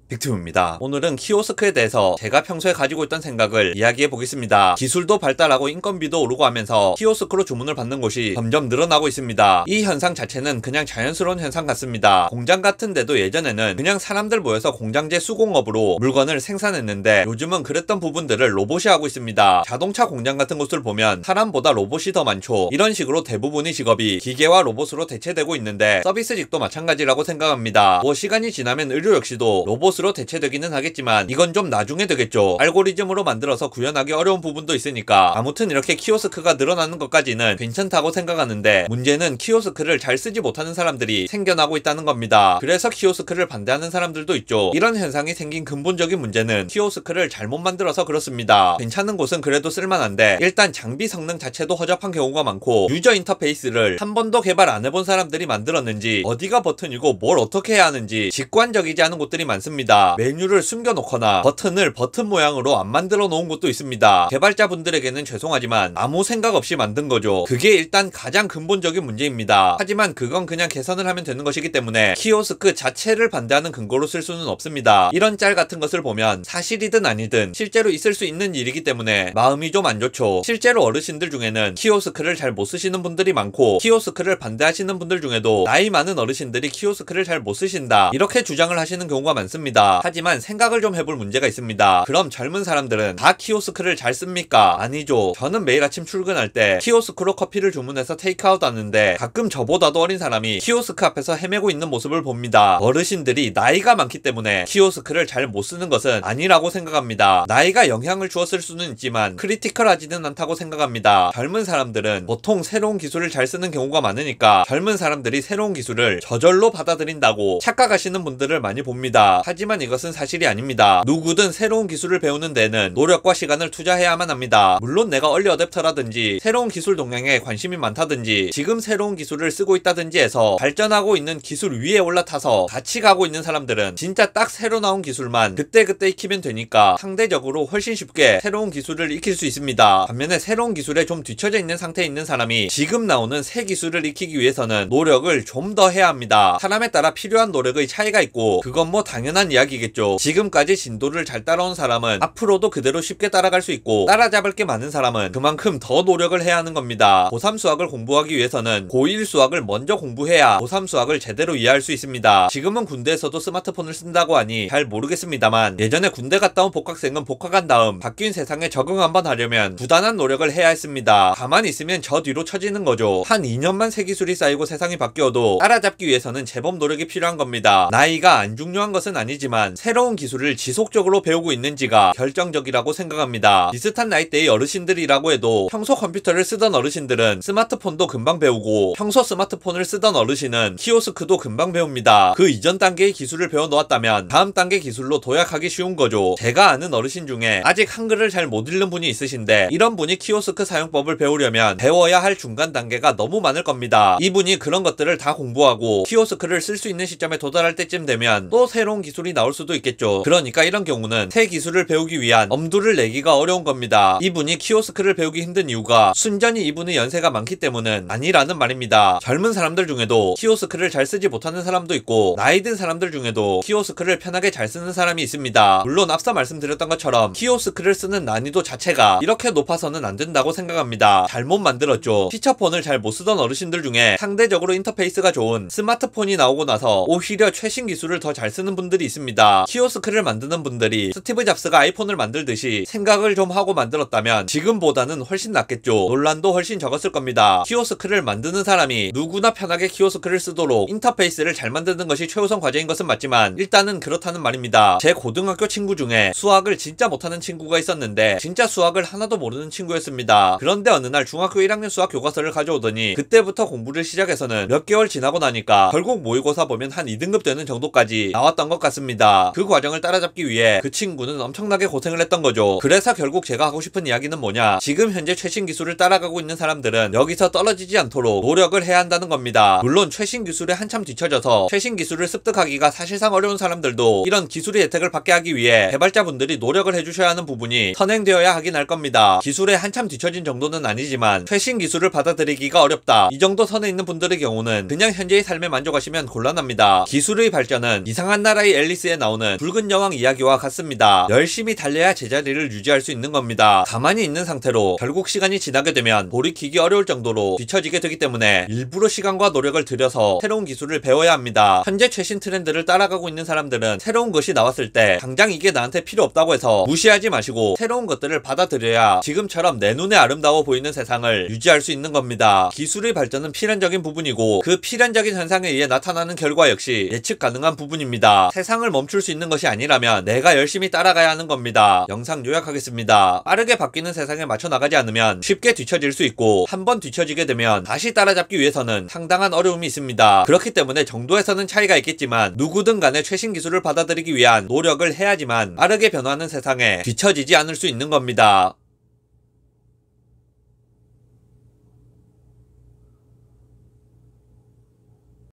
빅튜브입니다. 오늘은 키오스크에 대해서 제가 평소에 가지고 있던 생각을 이야기해 보겠습니다. 기술도 발달하고 인건비도 오르고 하면서 키오스크로 주문을 받는 곳이 점점 늘어나고 있습니다. 이 현상 자체는 그냥 자연스러운 현상 같습니다. 공장 같은 데도 예전에는 그냥 사람들 모여서 공장제 수공업으로 물건을 생산했는데 요즘은 그랬던 부분들을 로봇이 하고 있습니다. 자동차 공장 같은 곳을 보면 사람보다 로봇이 더 많죠. 이런 식으로 대부분의 직업이 기계와 로봇으로 대체되고 있는데 서비스직도 마찬가지라고 생각합니다. 시간이 지나면 의료 역시도 로봇으로 대체되기는 하겠지만 이건 좀 나중에 되겠죠. 알고리즘으로 만들어서 구현하기 어려운 부분도 있으니까 아무튼 이렇게 키오스크가 늘어나는 것까지는 괜찮다고 생각하는데 문제는 키오스크를 잘 쓰지 못하는 사람들이 생겨나고 있다는 겁니다. 그래서 키오스크를 반대하는 사람들도 있죠. 이런 현상이 생긴 근본적인 문제는 키오스크를 잘못 만들어서 그렇습니다. 괜찮은 곳은 그래도 쓸만한데 일단 장비 성능 자체도 허접한 경우가 많고 유저 인터페이스를 한 번도 개발 안 해본 사람들이 만들었는지 어디가 버튼이고 뭘 어떻게 해야 하는지 직관적이지 않은 곳들이 많습니다. 메뉴를 숨겨놓거나 버튼을 버튼 모양으로 안 만들어 놓은 곳도 있습니다. 개발자분들에게는 죄송하지만 아무 생각 없이 만든 거죠. 그게 일단 가장 근본적인 문제입니다. 하지만 그건 그냥 개선을 하면 되는 것이기 때문에 키오스크 자체를 반대하는 근거로 쓸 수는 없습니다. 이런 짤 같은 것을 보면 사실이든 아니든 실제로 있을 수 있는 일이기 때문에 마음이 좀 안 좋죠. 실제로 어르신들 중에는 키오스크를 잘 못 쓰시는 분들이 많고 키오스크를 반대하시는 분들 중에도 나이 많은 어르신들이 키오스크를 잘 못 쓰신다 이렇게 주장을 하시는 경우가 많습니다. 하지만 생각을 좀 해볼 문제가 있습니다. 그럼 젊은 사람들은 다 키오스크를 잘 씁니까? 아니죠. 저는 매일 아침 출근할 때 키오스크로 커피를 주문해서 테이크아웃 하는데 가끔 저보다도 어린 사람이 키오스크 앞에서 헤매고 있는 모습을 봅니다. 어르신들이 나이가 많기 때문에 키오스크를 잘 못 쓰는 것은 아니라고 생각합니다. 나이가 영향을 주었을 수는 있지만 크리티컬하지는 않다고 생각합니다. 젊은 사람들은 보통 새로운 기술을 잘 쓰는 경우가 많으니까 젊은 사람들이 새로운 기술을 저절로 받아들인다고 착각하시는 분들을 많이 봅니다. 하지만 이것은 사실이 아닙니다. 누구든 새로운 기술을 배우는 데는 노력과 시간을 투자해야만 합니다. 물론 내가 얼리 어댑터라든지 새로운 기술 동향에 관심이 많다든지 지금 새로운 기술을 쓰고 있다든지 해서 발전하고 있는 기술 위에 올라타서 같이 가고 있는 사람들은 진짜 딱 새로 나온 기술만 그때그때 익히면 되니까 상대적으로 훨씬 쉽게 새로운 기술을 익힐 수 있습니다. 반면에 새로운 기술에 좀 뒤처져 있는 상태에 있는 사람이 지금 나오는 새 기술을 익히기 위해서는 노력을 좀 더 해야 합니다. 사람에 따라 필요한 노력의 차이가 있고 그건 뭐 당연한 이야기겠죠. 지금까지 진도를 잘 따라온 사람은 앞으로도 그대로 쉽게 따라갈 수 있고 따라잡을 게 많은 사람은 그만큼 더 노력을 해야 하는 겁니다. 고3 수학을 공부하기 위해서는 고1 수학을 먼저 공부해야 고3 수학을 제대로 이해할 수 있습니다. 지금은 군대에서도 스마트폰을 쓴다고 하니 잘 모르겠습니다만 예전에 군대 갔다 온 복학생은 복학한 다음 바뀐 세상에 적응 한번 하려면 부단한 노력을 해야 했습니다. 가만히 있으면 저 뒤로 처지는 거죠. 한 2년만 새 기술이 쌓이고 세상이 바뀌어도 따라잡기 위해서는 제법 노력이 필요한 겁니다. 나이가 안 중요한 것은 아니지만 새로운 기술을 지속적으로 배우고 있는지가 결정적이라고 생각합니다. 비슷한 나이대의 어르신들이라고 해도 평소 컴퓨터를 쓰던 어르신들은 스마트폰도 금방 배우고 평소 스마트폰을 쓰던 어르신은 키오스크도 금방 배웁니다. 그 이전 단계의 기술을 배워 놓았다면 다음 단계 기술로 도약하기 쉬운 거죠. 제가 아는 어르신 중에 아직 한글을 잘 못 읽는 분이 있으신데 이런 분이 키오스크 사용법을 배우려면 배워야 할 중간 단계가 너무 많을 겁니다. 이분이 그런 것들을 다 공부하고 키오스크를 쓸 수 있는 시점에 도달할 때쯤 되면 또 새로운 기술이 나올 수도 있겠죠. 그러니까 이런 경우는 새 기술을 배우기 위한 엄두를 내기가 어려운 겁니다. 이분이 키오스크를 배우기 힘든 이유가 순전히 이분의 연세가 많기 때문은 아니라는 말입니다. 젊은 사람들 중에도 키오스크를 잘 쓰지 못하는 사람도 있고 나이 든 사람들 중에도 키오스크를 편하게 잘 쓰는 사람이 있습니다. 물론 앞서 말씀드렸던 것처럼 키오스크를 쓰는 난이도 자체가 이렇게 높아서는 안 된다고 생각합니다. 잘못 만들었죠. 피처폰을 잘 못 쓰던 어르신들 중에 상대적으로 인터페이스가 좋은 스마트폰이 나오고 나서 오히려 최신 기술을 더 잘 쓰는 분들이 있습니다. 키오스크를 만드는 분들이 스티브 잡스가 아이폰을 만들듯이 생각을 좀 하고 만들었다면 지금보다는 훨씬 낫겠죠. 논란도 훨씬 적었을 겁니다. 키오스크를 만드는 사람이 누구나 편하게 키오스크를 쓰도록 인터페이스를 잘 만드는 것이 최우선 과제인 것은 맞지만 일단은 그렇다는 말입니다. 제 고등학교 친구 중에 수학을 진짜 못하는 친구가 있었는데 진짜 수학을 하나도 모르는 친구였습니다. 그런데 어느 날 중학교 1학년 수학 교과서를 가져오더니 그때부터 공부를 시작해서는 몇 개월 지나고 나니까 결국 모의고사 보면 한 2등급 되는 정도까지 나왔던 것 같습니다. 그 과정을 따라잡기 위해 그 친구는 엄청나게 고생을 했던 거죠. 그래서 결국 제가 하고 싶은 이야기는 뭐냐, 지금 현재 최신 기술을 따라가고 있는 사람들은 여기서 떨어지지 않도록 노력을 해야 한다는 겁니다. 물론 최신 기술에 한참 뒤처져서 최신 기술을 습득하기가 사실상 어려운 사람들도 이런 기술의 혜택을 받게 하기 위해 개발자분들이 노력을 해주셔야 하는 부분이 선행되어야 하긴 할 겁니다. 기술에 한참 뒤처진 정도는 아니지만 최신 기술을 받아들이기가 어렵다, 이 정도 선에 있는 분들의 경우는 그냥 현재의 삶에 만족하시면 곤란합니다. 기술의 발전은 이상한 나라의 앨리스 원피스에 나오는 붉은 여왕 이야기와 같습니다. 열심히 달려야 제자리를 유지할 수 있는 겁니다. 가만히 있는 상태로 결국 시간이 지나게 되면 돌이키기 어려울 정도로 뒤처지게 되기 때문에 일부러 시간과 노력을 들여서 새로운 기술을 배워야 합니다. 현재 최신 트렌드를 따라가고 있는 사람들은 새로운 것이 나왔을 때 당장 이게 나한테 필요 없다고 해서 무시하지 마시고 새로운 것들을 받아들여야 지금처럼 내 눈에 아름다워 보이는 세상을 유지할 수 있는 겁니다. 기술의 발전은 필연적인 부분이고 그 필연적인 현상에 의해 나타나는 결과 역시 예측 가능한 부분입니다. 세상을 멈출 수 있는 것이 아니라면 내가 열심히 따라가야 하는 겁니다. 영상 요약하겠습니다. 빠르게 바뀌는 세상에 맞춰 나가지 않으면 쉽게 뒤처질 수 있고 한번 뒤처지게 되면 다시 따라잡기 위해서는 상당한 어려움이 있습니다. 그렇기 때문에 정도에서는 차이가 있겠지만 누구든 간에 최신 기술을 받아들이기 위한 노력을 해야지만 빠르게 변화하는 세상에 뒤처지지 않을 수 있는 겁니다.